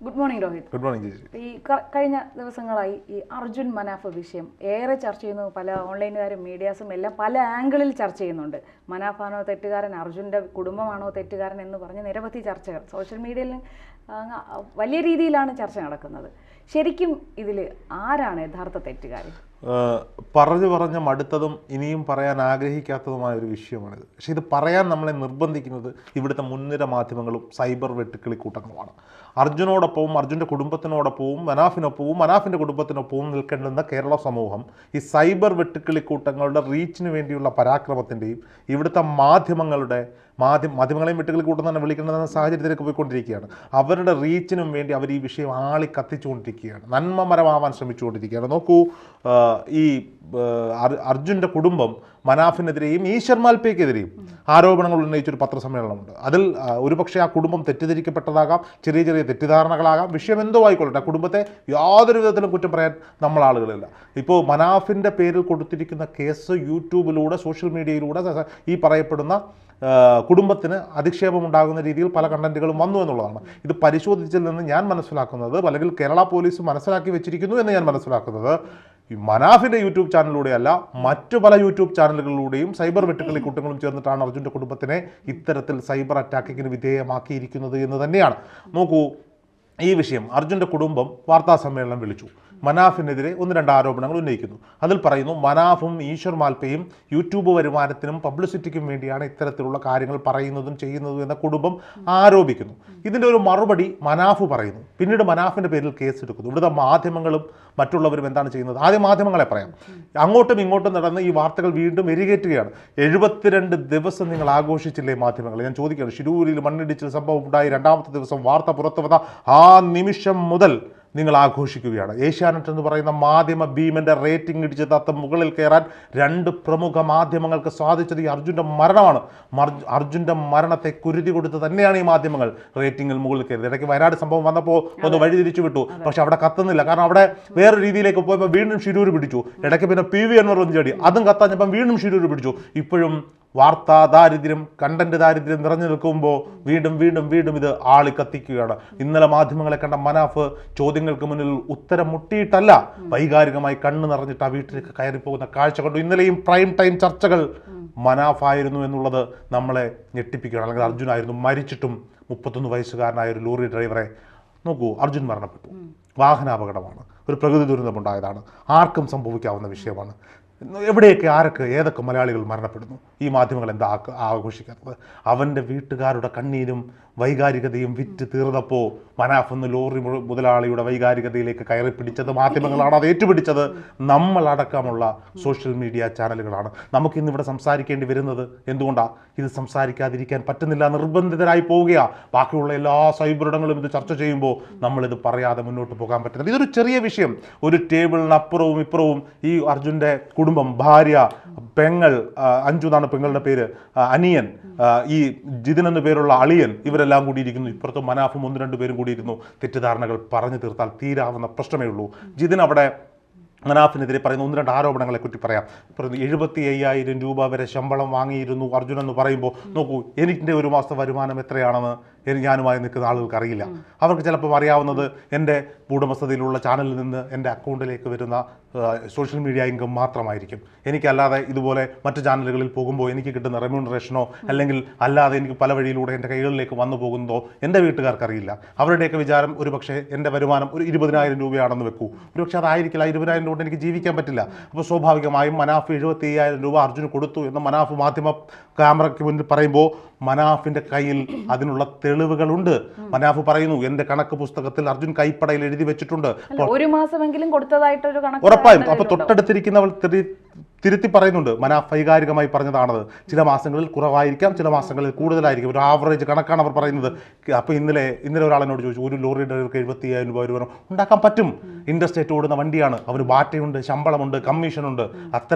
Good morning Rohit. Good morning ചേച്ചി. ഈ കഴിഞ്ഞ ദിവസങ്ങളായി ഈ അർജുൻ മനാഫ് വിഷയം ഏറെ ചർച്ച ചെയ്യുന്നു. പല ഓൺലൈനുകാരും മീഡിയാസും എല്ലാം പല ആംഗിളിൽ ചർച്ച ചെയ്യുന്നുണ്ട്. മനാഫാണോ തെറ്റുകാരൻ, അർജുൻ്റെ കുടുംബമാണോ തെറ്റുകാരൻ എന്ന് പറഞ്ഞ് നിരവധി ചർച്ചകൾ സോഷ്യൽ മീഡിയയിൽ വലിയ രീതിയിലാണ് ചർച്ച നടക്കുന്നത്. ശരിക്കും ഇതിൽ ആരാണ് യഥാർത്ഥ തെറ്റുകാരൻ? പറഞ്ഞ് മടുത്തതും ഇനിയും പറയാൻ ആഗ്രഹിക്കാത്തതുമായ ഒരു വിഷയമാണിത്. പക്ഷേ ഇത് പറയാൻ നമ്മളെ നിർബന്ധിക്കുന്നത് ഇവിടുത്തെ മുൻനിര മാധ്യമങ്ങളും സൈബർ വെട്ടുക്കിളിക്കൂട്ടങ്ങളുമാണ്. അർജുനോടൊപ്പവും അർജുൻ്റെ കുടുംബത്തിനോടൊപ്പവും മനാഫിനൊപ്പവും മനാഫിൻ്റെ കുടുംബത്തിനൊപ്പവും നിൽക്കേണ്ടുന്ന കേരള സമൂഹം ഈ സൈബർ വെട്ടുക്കിളിക്കൂട്ടങ്ങളുടെ റീച്ചിന് വേണ്ടിയുള്ള പരാക്രമത്തിൻ്റെയും ഇവിടുത്തെ മാധ്യമങ്ങളെയും വെട്ടുക്കിളിക്കൂട്ടം തന്നെ വിളിക്കേണ്ടുന്ന സാഹചര്യത്തിലേക്ക് പോയിക്കൊണ്ടിരിക്കുകയാണ്. അവരുടെ റീച്ചിനും വേണ്ടി അവർ ഈ വിഷയം ആളി കത്തിച്ചുകൊണ്ടിരിക്കുകയാണ്, നന്മമരമാവാൻ ശ്രമിച്ചുകൊണ്ടിരിക്കുകയാണ്. നോക്കൂ, ഈ അർജുൻ്റെ കുടുംബം മനാഫിനെതിരെയും ഈശ്വർ മാൽപ്പയ്ക്കെതിരെയും ആരോപണങ്ങൾ ഉന്നയിച്ചൊരു പത്രസമ്മേളനമുണ്ട്. അതിൽ ഒരുപക്ഷെ ആ കുടുംബം തെറ്റിദ്ധരിക്കപ്പെട്ടതാകാം, ചെറിയ ചെറിയ തെറ്റിദ്ധാരണകളാകാം, വിഷയം എന്തോ ആയിക്കൊള്ളട്ടെ, ആ കുടുംബത്തെ യാതൊരു വിധത്തിലും കുറ്റം പറയാൻ നമ്മൾ ആളുകളില്ല. ഇപ്പോൾ മനാഫിൻ്റെ പേരിൽ കൊടുത്തിരിക്കുന്ന കേസ് യൂട്യൂബിലൂടെ സോഷ്യൽ മീഡിയയിലൂടെ ഈ പറയപ്പെടുന്ന കുടുംബത്തിന് അധിക്ഷേപമുണ്ടാകുന്ന രീതിയിൽ പല കണ്ടന്റുകളും വന്നു എന്നുള്ളതാണ്. ഇത് പരിശോധിച്ചതിൽ നിന്ന് ഞാൻ മനസ്സിലാക്കുന്നത്, അല്ലെങ്കിൽ കേരള പോലീസ് മനസ്സിലാക്കി വെച്ചിരിക്കുന്നു എന്ന് ഞാൻ മനസ്സിലാക്കുന്നത്, ഈ മനാഫിൻ്റെ യൂട്യൂബ് ചാനലിലൂടെയല്ല, മറ്റു പല യൂട്യൂബ് ചാനലുകളിലൂടെയും സൈബർ വെട്ടുക്കിളി കൂട്ടങ്ങളും ചേർന്നിട്ടാണ് അർജുൻ്റെ കുടുംബത്തിനെ ഇത്തരത്തിൽ സൈബർ അറ്റാക്കിങ്ങിന് വിധേയമാക്കിയിരിക്കുന്നത് എന്ന് തന്നെയാണ്. നോക്കൂ, ഈ വിഷയം അർജുൻ്റെ കുടുംബം വാർത്താ സമ്മേളനം വിളിച്ചു. മനാഫിനെതിരെ 1-2 ആരോപണങ്ങൾ ഉന്നയിക്കുന്നു. അതിൽ പറയുന്നു, മനാഫും ഈശ്വർ മാൽപ്പയും യൂട്യൂബ് വരുമാനത്തിനും പബ്ലിസിറ്റിക്കും വേണ്ടിയാണ് ഇത്തരത്തിലുള്ള കാര്യങ്ങൾ പറയുന്നതും ചെയ്യുന്നതും എന്ന കുടുംബം ആരോപിക്കുന്നു. ഇതിൻ്റെ ഒരു മറുപടി മനാഫ് പറയുന്നു. പിന്നീട് മനാഫിൻ്റെ പേരിൽ കേസ് എടുക്കുന്നു. ഇവിടുത്തെ മാധ്യമങ്ങളും മറ്റുള്ളവരും എന്താണ് ചെയ്യുന്നത്? ആദ്യം മാധ്യമങ്ങളെ പറയാം. അങ്ങോട്ടും ഇങ്ങോട്ടും നടന്ന് ഈ വാർത്തകൾ വീണ്ടും എരികേറ്റുകയാണ്. 72 ദിവസം നിങ്ങൾ ആഘോഷിച്ചില്ലേ മാധ്യമങ്ങൾ? ഞാൻ ചോദിക്കുകയാണ്. ശിരൂരിൽ മണ്ണിടിച്ചിൽ സംഭവം ഉണ്ടായി 2ാമത്തെ ദിവസം വാർത്ത പുറത്തു വന്ന ആ നിമിഷം മുതൽ നിങ്ങൾ ആഘോഷിക്കുകയാണ്. ഏഷ്യാനെറ്റ് എന്ന് പറയുന്ന മാധ്യമ ഭീമൻ്റെ റേറ്റിംഗ് ഇടിച്ച് തത്ത മുകളിൽ കയറാൻ 2 പ്രമുഖ മാധ്യമങ്ങൾക്ക് സാധിച്ചത് ഈ അർജുൻ്റെ മരണമാണ്. അർജുൻ്റെ മരണത്തെ കുരുതി കൊടുത്ത് തന്നെയാണ് ഈ മാധ്യമങ്ങൾ റേറ്റിംഗിൽ മുകളിൽ കയറിയത്. ഇടയ്ക്ക് വയനാട് സംഭവം വന്നപ്പോൾ ഒന്ന് വഴി തിരിച്ചു വിട്ടു, പക്ഷെ അവിടെ കത്തുന്നില്ല. കാരണം അവിടെ വേറെ രീതിയിലേക്ക് പോയപ്പോൾ വീണ്ടും ശിരൂർ പിടിച്ചു. ഇടയ്ക്ക് പിന്നെ PV അൻവർ വഞ്ചാടി, അതും കത്താഞ്ഞപ്പം വീണ്ടും ശിരൂർ പിടിച്ചു. ഇപ്പോഴും വാർത്താ ദാരിദ്ര്യം, കണ്ടന്റ് ദാരിദ്ര്യം നിറഞ്ഞു നിൽക്കുമ്പോൾ വീണ്ടും ഇത് ആളി കത്തിക്കുകയാണ്. ഇന്നലെ മാധ്യമങ്ങളെ കണ്ട മനാഫ് ചോദ്യങ്ങൾക്ക് മുന്നിൽ ഉത്തരം മുട്ടിയിട്ടല്ല, വൈകാരികമായി കണ്ണ് നിറഞ്ഞിട്ട് ആ വീട്ടിലേക്ക് കയറിപ്പോകുന്ന കാഴ്ച കണ്ടു. ഇന്നലെയും പ്രൈം ടൈം ചർച്ചകൾ മനാഫായിരുന്നു എന്നുള്ളത് നമ്മളെ ഞെട്ടിപ്പിക്കുകയാണ്. അല്ലെങ്കിൽ അർജുനായിരുന്നു. മരിച്ചിട്ടും 31 വയസ്സുകാരനായ ഒരു ലോറി ഡ്രൈവറെ നോക്കൂ, അർജുൻ മരണപ്പെട്ടു. വാഹനാപകടമാണ്, ഒരു പ്രകൃതി ദുരന്തമുണ്ടായതാണ്, ആർക്കും സംഭവിക്കാവുന്ന വിഷയമാണ്. എവിടെയൊക്കെ ആരൊക്കെ ഏതൊക്കെ മലയാളികൾ മരണപ്പെടുന്നു? ഈ മാധ്യമങ്ങൾ എന്താ ആഘോഷിക്കാത്തത്? അവൻ്റെ വീട്ടുകാരുടെ കണ്ണീരും വൈകാരികതയും വിറ്റ് തീർന്നപ്പോൾ മനാഫ് എന്ന ലോറി മുതലാളിയുടെ വൈകാരികതയിലേക്ക് കയറി പിടിച്ചത് മാധ്യമങ്ങളാണ്. അത് ഏറ്റുപിടിച്ചത് നമ്മളടക്കമുള്ള സോഷ്യൽ മീഡിയ ചാനലുകളാണ്. നമുക്കിന്നിവിടെ സംസാരിക്കേണ്ടി വരുന്നത് എന്തുകൊണ്ടാണ്? ഇത് സംസാരിക്കാതിരിക്കാൻ പറ്റുന്നില്ല, നിർബന്ധിതരായി പോവുകയാണ്. ബാക്കിയുള്ള എല്ലാ സൈബറിടങ്ങളും ഇത് ചർച്ച ചെയ്യുമ്പോൾ നമ്മളിത് പറയാതെ മുന്നോട്ട് പോകാൻ പറ്റുന്നില്ല. ഇതൊരു ചെറിയ വിഷയം. ഒരു ടേബിളിനപ്പുറവും ഇപ്പുറവും ഈ അർജുൻ്റെ കുടുംബം, ഭാര്യ, പെങ്ങൾ, അഞ്ജു എന്നാണ് പെങ്ങളുടെ പേര്, അനിയൻ, ഈ ജിതിൻ എന്ന പേരുള്ള അളിയൻ, ഇവരെല്ലാം കൂടിയിരിക്കുന്നു. ഇപ്പുറത്ത് മനാഫും 1-2 പേരും കൂടിയിരുന്നു. തെറ്റിദ്ധാരണകൾ പറഞ്ഞു തീർത്താൽ തീരാവുന്ന പ്രശ്നമേ ഉള്ളൂ. ജിതിൻ അവിടെ മനാഫിനെതിരെ പറയുന്ന 1-2 ആരോപണങ്ങളെ കുറ്റി പറയാം. പറയുന്നു 75,000 രൂപ വരെ ശമ്പളം വാങ്ങിയിരുന്നു അർജുൻ എന്ന് പറയുമ്പോൾ നോക്കൂ, എനിക്ക് ഒരു മാസത്തെ വരുമാനം എത്രയാണെന്ന് ഞാനുമായി നിൽക്കുന്ന ആളുകൾക്ക് അറിയില്ല. അവർക്ക് ചിലപ്പോൾ അറിയാവുന്നത് എൻ്റെ ഉടമസ്ഥതയിലുള്ള ചാനലിൽ നിന്ന് എൻ്റെ അക്കൗണ്ടിലേക്ക് വരുന്ന സോഷ്യൽ മീഡിയ ഇൻകം മാത്രമായിരിക്കും. എനിക്കല്ലാതെ ഇതുപോലെ മറ്റു ചാനലുകളിൽ പോകുമ്പോൾ എനിക്ക് കിട്ടുന്ന റെമ്യൂണറേഷനോ അല്ലെങ്കിൽ അല്ലാതെ എനിക്ക് പല വഴിയിലൂടെ എൻ്റെ കൈകളിലേക്ക് വന്നു പോകുന്നതോ എൻ്റെ വീട്ടുകാർക്കറിയില്ല. അവരുടെയൊക്കെ വിചാരം ഒരുപക്ഷെ എൻ്റെ വരുമാനം ഒരു 20,000 രൂപയാണെന്ന് വെക്കൂ. ഒരുപക്ഷെ അതായിരിക്കില്ല. 20,000 കൊണ്ട് എനിക്ക് ജീവിക്കാൻ പറ്റില്ല. അപ്പോൾ സ്വാഭാവികമായും മനാഫ് 75,000 രൂപ അർജുന് കൊടുത്തു എന്ന് മനാഫ് മാധ്യമ ക്യാമറയ്ക്ക് മുന്നിൽ പറയുമ്പോൾ മനാഫിൻ്റെ കയ്യിൽ അതിനുള്ള തെളിവുകളുണ്ട്. മനാഫ് പറയുന്നു, എൻ്റെ കണക്ക് പുസ്തകത്തിൽ അർജുൻ കൈപ്പടയിൽ എഴുതി വെച്ചിട്ടുണ്ട്. ഒരു മാസമെങ്കിലും കൊടുത്തതായിട്ടൊരു കണക്ക് ഉറപ്പായും. അപ്പൊ തൊട്ടടുത്തിരിക്കുന്നവൾ തിരുത്തി പറയുന്നുണ്ട്, മനാഫ് വൈകാരികമായി പറഞ്ഞതാണത്. ചില മാസങ്ങളിൽ കുറവായിരിക്കാം, ചില മാസങ്ങളിൽ കൂടുതലായിരിക്കും. ഒരു ആവറേജ് കണക്കാണ് അവർ പറയുന്നത്. അപ്പോൾ ഇന്നലെ ഒരാളെന്നോട് ചോദിച്ചു, ഒരു ലോറി ഡ്രൈവർക്ക് 70,000 രൂപ വരുമാനം ഉണ്ടാക്കാൻ പറ്റും. ഇൻഡസ്ട്രേറ്റ് ഓടുന്ന വണ്ടിയാണ്, അവന് ബാറ്റയുണ്ട്, ശമ്പളമുണ്ട്, കമ്മീഷനുണ്ട്.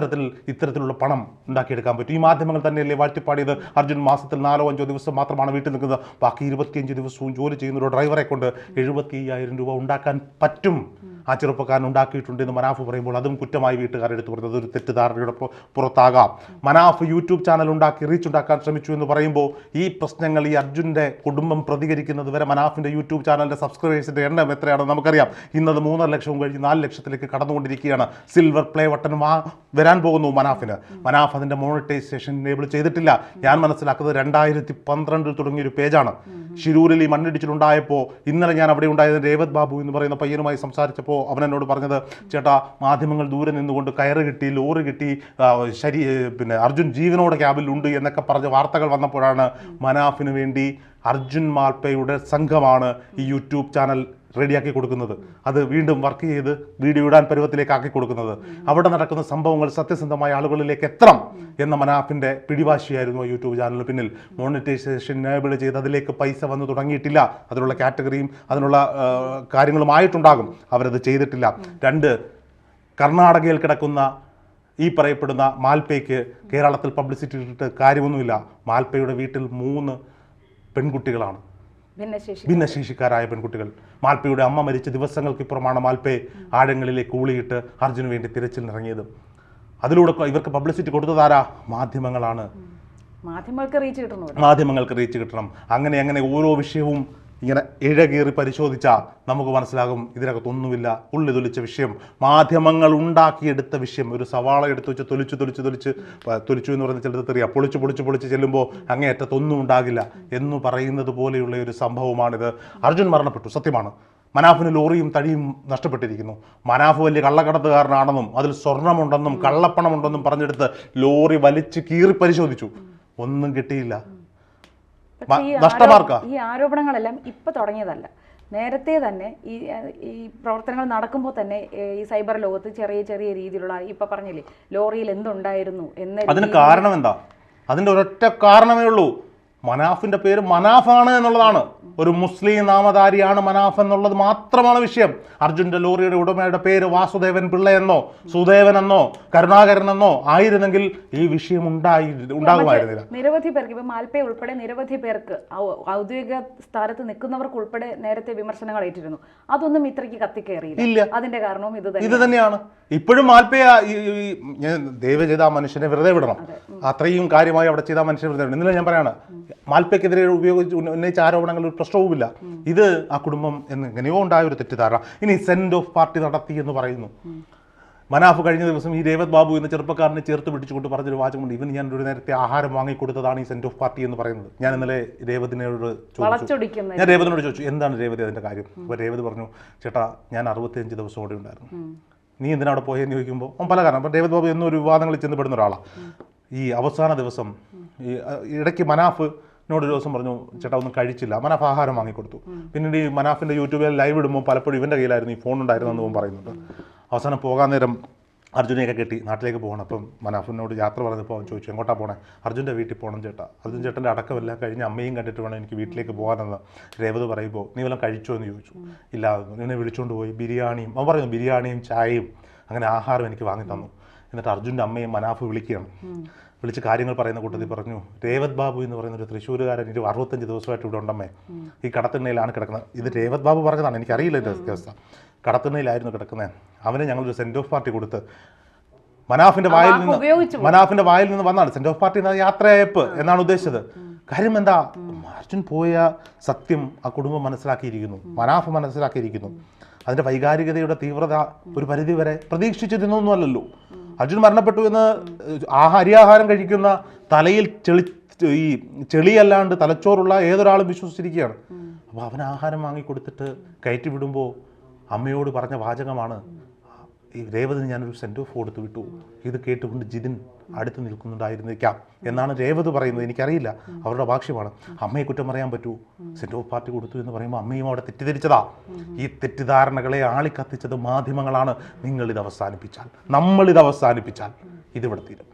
ഇത്തരത്തിലുള്ള പണം ഉണ്ടാക്കിയെടുക്കാൻ പറ്റും. ഈ മാധ്യമങ്ങൾ തന്നെയല്ലേ വാഴ്ത്തിപ്പാടിയത് അർജുൻ മാസത്തിൽ 4-5 ദിവസം മാത്രമാണ് വീട്ടിൽ നിൽക്കുന്നത്, ബാക്കി 25 ദിവസവും ജോലി ചെയ്യുന്ന ഒരു ഡ്രൈവറെ കൊണ്ട് 75,000 രൂപ ഉണ്ടാക്കാൻ പറ്റും. ആ ചെറുപ്പക്കാരൻ ഉണ്ടാക്കിയിട്ടുണ്ട് എന്ന് മനാഫ് പറയുമ്പോൾ അതും കുറ്റമായി വീട്ടുകാരെടുത്ത് പറയുന്നത് ഒരു തെറ്റിദ്ധാരണയുടെ പുറത്താകാം. മനാഫ് യൂട്യൂബ് ചാനൽ ഉണ്ടാക്കി റീച്ച് ഉണ്ടാക്കാൻ ശ്രമിച്ചു എന്ന് പറയുമ്പോൾ ഈ പ്രശ്നങ്ങൾ ഈ അർജുൻ്റെ കുടുംബം പ്രതികരിക്കുന്നത് വരെ മനാഫിൻ്റെ യൂട്യൂബ് ചാനലിൻ്റെ സബ്സ്ക്രൈബേഴ്സിൻ്റെ എണ്ണം എത്രയാണെന്ന് നമുക്കറിയാം. ഇന്നത് 3.5 ലക്ഷം കഴിഞ്ഞ് 4 ലക്ഷത്തിലേക്ക് കടന്നുകൊണ്ടിരിക്കുകയാണ്. സിൽവർ പ്ലേ ബട്ടൺ വരാൻ പോകുന്നു മനാഫിന്. മനാഫ് അതിൻ്റെ മോണിറ്റൈസേഷൻ എനേബിൾ ചെയ്തിട്ടില്ല. ഞാൻ മനസ്സിലാക്കുന്നത് 2012 തുടങ്ങിയൊരു പേജാണ്. ഷിരൂരിൽ ഈ മണ്ണിടിച്ചിലുണ്ടായപ്പോൾ ഇന്നലെ ഞാൻ അവിടെ ഉണ്ടായത് രേവത് ബാബു എന്ന് പറയുന്ന പയ്യനുമായി സംസാരിച്ചപ്പോൾ അവൻ എന്നോട് പറഞ്ഞത്, ചേട്ടാ മാധ്യമങ്ങൾ ദൂരെ നിന്നുകൊണ്ട് കയറ് കിട്ടി, ലോറി കിട്ടി, പിന്നെ അർജുൻ ജീവനോടെ ക്യാബിലുണ്ട് എന്നൊക്കെ പറഞ്ഞ വാർത്തകൾ വന്നപ്പോഴാണ് മനാഫിന് വേണ്ടി അർജുൻ മാൽപ്പയുടെ സംഘമാണ് ഈ യൂട്യൂബ് ചാനൽ റെഡിയാക്കി കൊടുക്കുന്നത്. അത് വീണ്ടും വർക്ക് ചെയ്ത് വീഡിയോ ഇടാൻ പരുവത്തിലേക്ക് ആക്കി കൊടുക്കുന്നത്. അവിടെ നടക്കുന്ന സംഭവങ്ങൾ സത്യസന്ധമായ ആളുകളിലേക്ക് എത്തണം എന്ന മനാഫിൻ്റെ പിടിവാശിയായിരുന്നു യൂട്യൂബ് ചാനലിന് പിന്നിൽ. മോണിറ്റൈസേഷൻ എനേബിൾ ചെയ്ത് അതിലേക്ക് പൈസ വന്നു തുടങ്ങിയിട്ടില്ല. അതിനുള്ള കാറ്റഗറിയും അതിനുള്ള കാര്യങ്ങളുമായിട്ടുണ്ടാകും. അവരത് ചെയ്തിട്ടില്ല. 2, കർണാടകയിൽ കിടക്കുന്ന ഈ പറയപ്പെടുന്ന മാൽപ്പയ്ക്ക് കേരളത്തിൽ പബ്ലിസിറ്റി ഇട്ടിട്ട് കാര്യമൊന്നുമില്ല. മാൽപ്പയുടെ വീട്ടിൽ 3 പെൺകുട്ടികളാണ്, ഭിന്നശേഷിക്കാരായ പെൺകുട്ടികൾ. മാൽപ്പയുടെ അമ്മ മരിച്ച ദിവസങ്ങൾക്കിപ്പുറമാണ് മാൽപ്പയെ ആഴങ്ങളിലേക്ക് ഊളിയിട്ട് അർജുന് വേണ്ടി തിരച്ചിലിറങ്ങിയത്. അതിലൂടെ ഇവർക്ക് പബ്ലിസിറ്റി കൊടുത്തതാരാ? മാധ്യമങ്ങളാണ്. മാധ്യമങ്ങൾക്ക് റീച്ച് കിട്ടണം. അങ്ങനെ ഓരോ വിഷയവും ഇങ്ങനെ ഇഴകീറി പരിശോധിച്ചാൽ നമുക്ക് മനസ്സിലാകും ഇതിനകത്തൊന്നുമില്ല. ഉള്ളിതൊലിച്ച വിഷയം, മാധ്യമങ്ങൾ ഉണ്ടാക്കിയെടുത്ത വിഷയം. ഒരു സവാള എടുത്ത് വെച്ച് തൊലിച്ചു എന്ന് പറയുന്നത് ചിലത് തെറിയാം. പൊളിച്ച് ചെല്ലുമ്പോൾ അങ്ങേയറ്റത്തൊന്നും ഉണ്ടാകില്ല എന്ന് പറയുന്നത് പോലെയുള്ള ഒരു സംഭവമാണിത്. അർജുൻ മരണപ്പെട്ടു, സത്യമാണ്. മനാഫിന് ലോറിയും തടിയും നഷ്ടപ്പെട്ടിരിക്കുന്നു. മനാഫ് വലിയ കള്ളക്കടത്തുകാരനാണെന്നും അതിൽ സ്വർണ്ണമുണ്ടെന്നും കള്ളപ്പണമുണ്ടെന്നും പറഞ്ഞെടുത്ത് ലോറി വലിച്ച് കീറി പരിശോധിച്ചു. ഒന്നും കിട്ടിയില്ല. ഈ ആരോപണങ്ങളെല്ലാം ഇപ്പൊ തുടങ്ങിയതല്ല. നേരത്തെ തന്നെ ഈ പ്രവർത്തനങ്ങൾ നടക്കുമ്പോൾ തന്നെ ഈ സൈബർ ലോകത്ത് ചെറിയ ചെറിയ രീതിയിലുള്ള ഇപ്പൊ പറഞ്ഞില്ലേ ലോറിയിൽ എന്തുണ്ടായിരുന്നു എന്ന അതിന് കാരണം എന്താ? അതിന്റെ ഒരൊറ്റ കാരണമേ ഉള്ളൂ. മനാഫിന്റെ പേര് മനാഫാണ് എന്നുള്ളതാണ്. ഒരു മുസ്ലിം നാമധാരിയാണ് മനാഫ് എന്നുള്ളത് മാത്രമാണ് വിഷയം. അർജുന്റെ ലോറിയുടെ ഉടമയുടെ പേര് വാസുദേവൻ പിള്ളയെന്നോ സുദേവൻ എന്നോ കരുണാകരൻ എന്നോ ആയിരുന്നെങ്കിൽ ഈ വിഷയം ഉണ്ടാകുമായിരുന്നില്ല. നിരവധി പേർക്ക്, ഇപ്പൊ മാൽപ്പെ ഉൾപ്പെടെ നിരവധി പേർക്ക് ഔദ്യോഗിക സ്ഥാനത്ത് നിൽക്കുന്നവർക്ക് ഉൾപ്പെടെ നേരത്തെ വിമർശനങ്ങൾ ഏറ്റിരുന്നു. അതൊന്നും ഇത്രയ്ക്ക് കത്തിക്കേറിയില്ല. അതിന്റെ കാരണവും ഇത് തന്നെയാണ്. ഇപ്പോഴും മാൽപ്പയ ദയവ് ചെയ്ത ആ മനുഷ്യനെ വെറുതെ വിടണം. അത്രയും കാര്യമായി അവിടെ ചെയ്ത മനുഷ്യനെ വെറുതെ വിടണം. ഇന്നലെ ഞാൻ പറയാണ്, മാൽപ്പയ്ക്കെതിരെ ഉന്നയിച്ച ആരോപണങ്ങൾ ഒരു പ്രശ്നവുമില്ല. ഇത് ആ കുടുംബം എങ്ങനെയോ ഉണ്ടായ ഒരു തെറ്റിദ്ധാരണ. ഇനി സെൻഡ് ഓഫ് പാർട്ടി നടത്തി എന്ന് പറയുന്നു. മനാഫ് കഴിഞ്ഞ ദിവസം ഈ രേവത് ബാബു എന്ന ചെറുപ്പക്കാരനെ ചേർത്ത് പിടിച്ചുകൊണ്ട് പറഞ്ഞൊരു വാചകമുണ്ട്, ഇവന് ഞാൻ ഒരു നേരത്തെ ആഹാരം വാങ്ങിക്കൊടുത്തതാണ് ഈ സെൻഡ് ഓഫ് പാർട്ടി എന്ന് പറയുന്നത്. ഞാൻ ഇന്നലെ രേവതിനോട് ചോദിച്ചു എന്താണ് രേവതി അതിൻ്റെ കാര്യം. അപ്പോൾ രേവതി പറഞ്ഞു, ചേട്ടാ ഞാൻ 65 ദിവസം ഓടെ ഉണ്ടായിരുന്നു, നീ എന്തിനാ അവിടെ പോയെന്ന് ചോദിക്കുമ്പോൾ പല കാരണം. അപ്പം രേവത് ബാബു എന്നൊരു വിവാദങ്ങളിൽ ചെന്നപ്പെടുന്ന ഒരാളാണ്. ഈ അവസാന ദിവസം ഈ ഇടയ്ക്ക് മനാഫിനോട് ഒരു ദിവസം പറഞ്ഞു, ചേട്ടാ ഒന്നും കഴിച്ചില്ല. മനാഫ് ആഹാരം വാങ്ങിക്കൊടുത്തു. പിന്നീട് ഈ മനാഫിൻ്റെ യൂട്യൂബിൽ ലൈവ് ഇടുമ്പോൾ പലപ്പോഴും ഇവൻ്റെ കയ്യിലായിരുന്നു ഈ ഫോൺ ഉണ്ടായിരുന്നെന്ന് അവൻ പറയുന്നുണ്ട്. അവസാനം പോകാൻ നേരം അർജുനെയൊക്കെ കെട്ടി നാട്ടിലേക്ക് പോകണം. അപ്പം മനാഫിനോട് യാത്ര പറഞ്ഞപ്പോൾ അവൻ ചോദിച്ചു, എങ്ങോട്ടാ പോകണേ? അർജുൻ്റെ വീട്ടിൽ പോകണം ചേട്ടാ. അർജുൻ ചേട്ടൻ്റെ അടക്കമെല്ലാം കഴിഞ്ഞ് അമ്മയും കണ്ടിട്ട് വേണം എനിക്ക് വീട്ടിലേക്ക് പോകാനെന്ന് രേവത് പറയുമ്പോൾ, നീ വല്ലതും കഴിച്ചോ എന്ന് ചോദിച്ചു. ഇല്ല, എന്നെ വിളിച്ചുകൊണ്ട് പോയി ബിരിയാണിയും, അവൻ പറയുന്നു ബിരിയാണിയും ചായയും അങ്ങനെ ആഹാരം എനിക്ക് വാങ്ങി തന്നു. എന്നിട്ട് അർജുൻ്റെ അമ്മയും മനാഫ് വിളിക്കുകയാണ്. വിളിച്ച് കാര്യങ്ങൾ പറയുന്ന കൂട്ടത്തിൽ പറഞ്ഞു, രേവത് ബാബു എന്ന് പറയുന്ന ഒരു തൃശ്ശൂരുകാരൻ 65 ദിവസമായിട്ട് ഇവിടെ ഉണ്ടമ്മേ, ഈ കടത്തിണ്ണയിലാണ് കിടക്കുന്നത്. ഇത് രേവത് ബാബു പറഞ്ഞതാണ്, എനിക്കറിയില്ല ഇതിൻ്റെ വ്യവസ്ഥ. കടത്തിണ്ണയിലായിരുന്നു കിടക്കുന്നത്. അവന് ഞങ്ങളൊരു സെൻഡ് ഓഫ് പാർട്ടി കൊടുത്ത് മനാഫിൻ്റെ വായിൽ നിന്ന് വന്നാണ്. സെൻഡ് ഓഫ് പാർട്ടി എന്ന യാത്രയയപ്പ് എന്നാണ് ഉദ്ദേശിച്ചത്. കാര്യം എന്താ? അർജുൻ പോയ സത്യം ആ കുടുംബം മനസ്സിലാക്കിയിരിക്കുന്നു, മനാഫ് മനസ്സിലാക്കിയിരിക്കുന്നു. അതിൻ്റെ വൈകാരികതയുടെ തീവ്രത ഒരു പരിധിവരെ പ്രതീക്ഷിച്ചിരുന്നൊന്നുമല്ലല്ലോ. അർജുൻ മരണപ്പെട്ടു എന്ന് അരിയാഹാരം കഴിക്കുന്ന തലയിൽ ഈ ചെളിയല്ലാണ്ട് തലച്ചോറുള്ള ഏതൊരാളും വിശ്വസിച്ചിരിക്കുകയാണ്. അപ്പോൾ അവൻ ആഹാരം വാങ്ങിക്കൊടുത്തിട്ട് കയറ്റി വിടുമ്പോൾ അമ്മയോട് പറഞ്ഞ വാചകമാണ്, ഈ രേവതിന് ഞാനൊരു സെൻഡ് ഓഫ് കൊടുത്ത് വിട്ടു, ഇത് കേട്ടുകൊണ്ട് ജിതിൻ അടുത്ത് നിൽക്കുന്നുണ്ടായിരുന്നിരിക്കാം എന്നാണ് രേവത് പറയുന്നത്. എനിക്കറിയില്ല, അവരുടെ ഭാഷ്യമാണ്. അമ്മയെ കുറ്റം പറയാൻ പറ്റൂ? സെൻഡ് ഓഫ് പാർട്ടി കൊടുത്തു എന്ന് പറയുമ്പോൾ അമ്മയും അവിടെ തെറ്റിദ്ധരിച്ചതാ. ഈ തെറ്റിദ്ധാരണകളെ ആളിക്കത്തിച്ചത് മാധ്യമങ്ങളാണ്. നിങ്ങളിത് അവസാനിപ്പിച്ചാൽ, നമ്മളിത് അവസാനിപ്പിച്ചാൽ ഇതിവിടെ തീരും.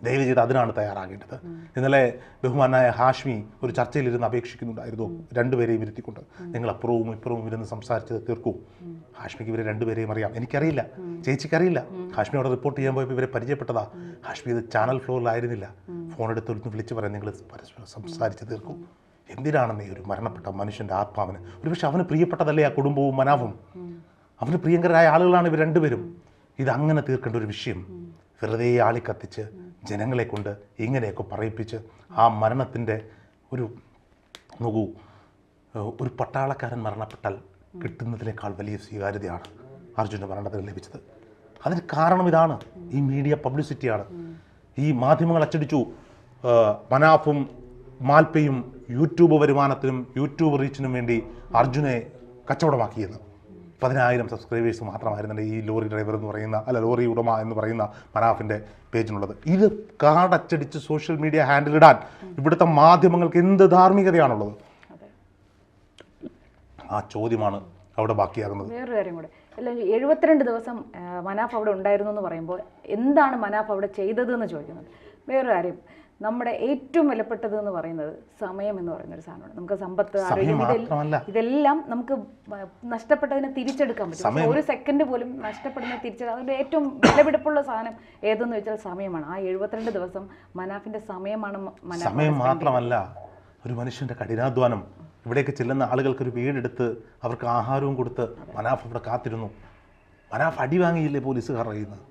ദയവ് ചെയ്ത് അതിനാണ് തയ്യാറാകേണ്ടത്. ഇന്നലെ ബഹുമാനായ ഹാഷ്മി ഒരു ചർച്ചയിലിരുന്ന് അപേക്ഷിക്കുന്നുണ്ടായിരുന്നു, രണ്ടുപേരെയും ഇരുത്തിക്കൊണ്ട് നിങ്ങൾ അപ്പുറവും ഇപ്പുറവും ഇരുന്ന് സംസാരിച്ചത് തീർക്കൂ. ഹാഷ്മിക്ക് ഇവരെ രണ്ടുപേരെയും അറിയാം, എനിക്കറിയില്ല, ചേച്ചിക്കറിയില്ല. ഹാഷ്മി അവിടെ റിപ്പോർട്ട് ചെയ്യാൻ പോയപ്പോൾ ഇവരെ പരിചയപ്പെട്ടതാ. ഹാഷ്മി ഇത് ചാനൽ ഫ്ലോറിലായിരുന്നില്ല. ഫോൺ എടുത്തൊന്ന് വിളിച്ച് പറയാൻ നിങ്ങൾ പരസ്പരം സംസാരിച്ച് തീർക്കൂ. എന്തിനാണെന്നേ ഒരു മരണപ്പെട്ട മനുഷ്യൻ്റെ ആത്മാവിന്, ഒരുപക്ഷെ അവന് പ്രിയപ്പെട്ടതല്ലേ ആ കുടുംബവും മനാഫും. അവന് പ്രിയങ്കരായ ആളുകളാണ് ഇവർ രണ്ടുപേരും. ഇതങ്ങനെ തീർക്കേണ്ട ഒരു വിഷയം വെറുതെ ആളിക്കത്തിച്ച് ജനങ്ങളെ കൊണ്ട് ഇങ്ങനെയൊക്കെ പറയിപ്പിച്ച് ആ മരണത്തിൻ്റെ നോക്കൂ, ഒരു പട്ടാളക്കാരൻ മരണപ്പെട്ടാൽ കിട്ടുന്നതിനേക്കാൾ വലിയ സ്വീകാര്യതയാണ് അർജുൻ്റെ മരണത്തിന് ലഭിച്ചത്. അതിന് കാരണം ഇതാണ്, ഈ മീഡിയ പബ്ലിസിറ്റിയാണ്. ഈ മാധ്യമങ്ങൾ അച്ചടിച്ചു മനാഫും മാൽപ്പയും യൂട്യൂബ് വരുമാനത്തിനും യൂട്യൂബ് റീച്ചിനും വേണ്ടി അർജുനെ കച്ചവടമാക്കിയെന്ന്. 10,000 സബ്സ്ക്രൈബേഴ്സ് മാത്രമായിരുന്നില്ല ഈ ലോറി ഡ്രൈവർ എന്ന് പറയുന്ന, ലോറി ഉടമ എന്ന് പറയുന്ന മനാഫിൻ്റെ പേജിനുള്ളത്. ഇത് കാർഡച്ചടിച്ച് സോഷ്യൽ മീഡിയ ഹാൻഡിലിടാൻ ഇവിടുത്തെ മാധ്യമങ്ങൾക്ക് എന്ത് ധാർമ്മികതയാണുള്ളത്? ആ ചോദ്യമാണ് അവിടെ ബാക്കിയാകുന്നത്. വേറൊരു കാര്യം കൂടെ, അല്ല 72 ദിവസം മനാഫ് അവിടെ ഉണ്ടായിരുന്നു എന്ന് പറയുമ്പോൾ എന്താണ് മനാഫ് അവിടെ ചെയ്തതെന്ന് ചോദിക്കുന്നത്. വേറൊരു കാര്യം, നമ്മുടെ ഏറ്റവും വിലപ്പെട്ടത് എന്ന് പറയുന്നത് സമയം എന്ന് പറയുന്ന ഒരു സാധനമാണ്. നമുക്ക് സമ്പത്ത്, ആരോഗ്യം, ഇതെല്ലാം നമുക്ക് നഷ്ടപ്പെട്ടതിനെ തിരിച്ചെടുക്കാൻ പറ്റും. ഒരു സെക്കൻഡ് പോലും നഷ്ടപ്പെടുന്ന തിരിച്ചെടുക്കാൻ അതിൻ്റെ ഏറ്റവും വിലപിടിപ്പുള്ള സാധനം ഏതെന്ന് വെച്ചാൽ സമയമാണ്. ആ 72 ദിവസം മനാഫിന്റെ സമയമാണ്. സമയം മാത്രമല്ല, ഒരു മനുഷ്യന്റെ കഠിനാധ്വാനം. ഇവിടേക്ക് ചെല്ലുന്ന ആളുകൾക്ക് ഒരു വീടെടുത്ത് അവർക്ക് ആഹാരവും കൊടുത്ത് മനാഫ് അവിടെ കാത്തിരുന്നു. മനാഫ് അടി വാങ്ങിയില്ലേ പോലീസുകാർ അറിയുന്നത്?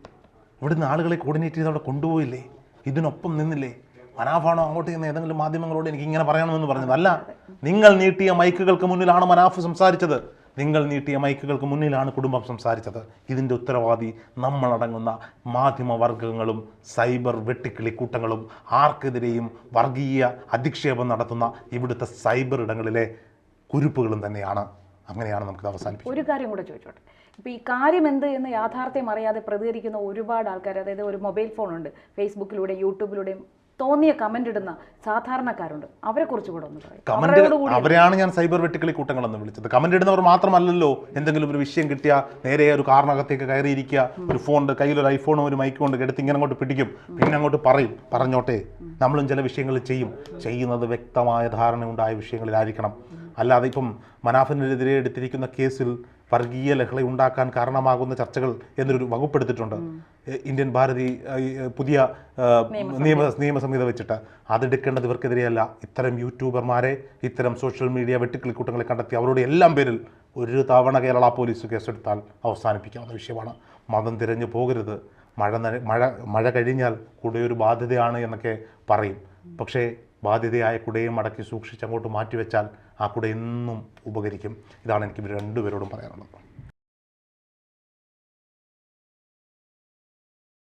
ഇവിടുന്ന് ആളുകളെ കോർഡിനേറ്റ് ചെയ്ത് അവിടെ കൊണ്ടുപോയില്ലേ? ഇതിനൊപ്പം നിന്നില്ലേ? മനാഫാണോ അങ്ങോട്ട് ചെന്ന് ഏതെങ്കിലും മാധ്യമങ്ങളോട് എനിക്ക് ഇങ്ങനെ പറയണമെന്ന് പറഞ്ഞത്? അല്ല, നിങ്ങൾ നീട്ടിയ മൈക്കുകൾക്ക് മുന്നിലാണ് മനാഫ് സംസാരിച്ചത്. നിങ്ങൾ നീട്ടിയ മൈക്കുകൾക്ക് മുന്നിലാണ് കുടുംബം സംസാരിച്ചത്. ഇതിൻ്റെ ഉത്തരവാദി നമ്മളടങ്ങുന്ന മാധ്യമവർഗങ്ങളും സൈബർ വെട്ടിക്കിളി കൂട്ടങ്ങളും ആർക്കെതിരെയും വർഗീയ അധിക്ഷേപം നടത്തുന്ന ഇവിടുത്തെ സൈബർ ഇടങ്ങളിലെ കുരുപ്പുകളും തന്നെയാണ്. അങ്ങനെയാണ് നമുക്കിത് അവസാനിപ്പിക്കുന്നത്. ഒരു കാര്യം കൂടെ ചോദിച്ചോട്ടെ, ഇപ്പോൾ ഈ കാര്യം എന്ത് എന്ന് യാഥാർത്ഥ്യം അറിയാതെ പ്രതികരിക്കുന്ന ഒരുപാട് ആൾക്കാർ, അതായത് ഒരു മൊബൈൽ ഫോണുണ്ട്, ഫേസ്ബുക്കിലൂടെയും യൂട്യൂബിലൂടെയും തോന്നിയ കമന്റ് ഇടുന്ന സാധാരണക്കാരുണ്ട്. അവരെ കുറിച്ച് കൂടെ ഒന്ന് പറയും. അവരെയാണ് ഞാൻ സൈബർ വെട്ടിക്കളി കൂട്ടങ്ങളെന്ന് വിളിച്ചത്. കമന്റ് ഇടുന്നവർ മാത്രമല്ലല്ലോ. എന്തെങ്കിലും ഒരു വിഷയം കിട്ടിയാൽ നേരെ ഒരു കാറിനകത്തേക്ക് കയറിയിരിക്കുക, ഒരു ഫോൺ കയ്യിലൊരു ഐഫോണും ഒരു മൈക്കും കൊണ്ട് എടുത്ത് ഇങ്ങനെ അങ്ങോട്ട് പിടിക്കും, പിന്നെ അങ്ങോട്ട് പറയും. പറഞ്ഞോട്ടെ, നമ്മളും ചില വിഷയങ്ങൾ ചെയ്യുന്നത് വ്യക്തമായ ധാരണ ഉണ്ടായ വിഷയങ്ങളിലായിരിക്കണം. അല്ലാതെ ഇപ്പം മനാഫിനെതിരെ എടുത്തിരിക്കുന്ന കേസിൽ വർഗീയ ലഹള ഉണ്ടാക്കാൻ കാരണമാകുന്ന ചർച്ചകൾ എന്നൊരു വകുപ്പെടുത്തിട്ടുണ്ട് ഇന്ത്യൻ ഭാരതി പുതിയ നിയമസംഹിത വെച്ചിട്ട്. അതെടുക്കേണ്ടത് ഇവർക്കെതിരെയല്ല, ഇത്തരം യൂട്യൂബർമാരെ, ഇത്തരം സോഷ്യൽ മീഡിയ വെട്ടിക്കിളിക്കൂട്ടങ്ങളെ കണ്ടെത്തി അവരുടെ എല്ലാം പേരിൽ ഒരു തവണ കേരള പോലീസ് കേസെടുത്താൽ അവസാനിപ്പിക്കാവുന്ന വിഷയമാണ്. മതം തിരഞ്ഞു പോകരുത്, മഴ കഴിഞ്ഞാൽ കുടയൊരു ബാധ്യതയാണ് എന്നൊക്കെ പറയും. പക്ഷേ ബാധ്യതയായ കുടയും മടക്കി സൂക്ഷിച്ച് അങ്ങോട്ട് മാറ്റിവെച്ചാൽ ആ കുട എന്നും ഉപകരിക്കും. ഇതാണ് എനിക്ക് ഇവർ രണ്ടുപേരോടും പറയാനുള്ളത്.